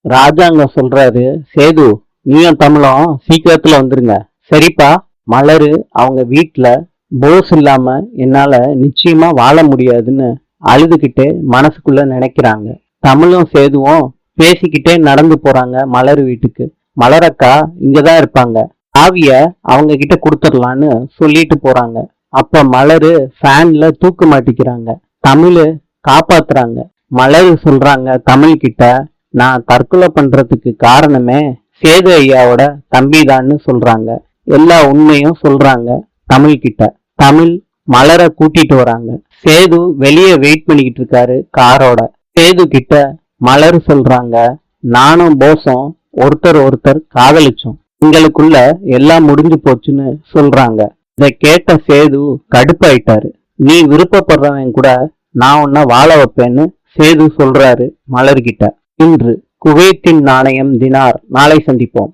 ராஜாங்க சொல்றாரு, சேது நீயும் தமிழும் சீக்கிரத்துல வந்துருங்க. சரிப்பா. மலரு அவங்க வீட்டுல போஸ் இல்லாம என்னால நிச்சயமா வாழ முடியாதுன்னு அழுதுகிட்டே மனசுக்குள்ள நினைக்கிறாங்க. தமிழும் சேதுவும் பேசிக்கிட்டே நடந்து போறாங்க மலர் வீட்டுக்கு. மலரக்கா இங்கதான் இருப்பாங்க, ஆவிய அவங்க கிட்ட கொடுத்துடலான்னு சொல்லிட்டு போறாங்க. அப்ப மலரு ஃபேன்ல தூக்க மாட்டிக்கிறாங்க. தமிழு காப்பாத்துறாங்க. மலரு சொல்றாங்க தமிழ் கிட்ட, நான் தற்கொலை பண்றதுக்கு காரணமே சேது ஐயாவோட தம்பிதான்னு சொல்றாங்க. எல்லா உண்மையும் சொல்றாங்க தமிழ் கிட்ட. தமிழ் மலரை கூட்டிட்டு வராங்க. சேது வெளியே வெயிட் பண்ணிக்கிட்டு இருக்காரு காரோட. சேது கிட்ட மலர் சொல்றாங்க, நானும் போஸும் ஒருத்தர் காதலிச்சோம், எங்களுக்குள்ள எல்லாம் முடிஞ்சு போச்சுன்னு சொல்றாங்க. இதை கேட்ட சேது கடுப்பாயிட்டாரு. நீ விருப்பப்படுறவன் கூட நான் உன்னை வாழ வைப்பேன்னு சேது சொல்றாரு மலர்கிட்ட. இன்று குவைத்தின் நாணயம் தினார். நாளை சந்திப்போம்.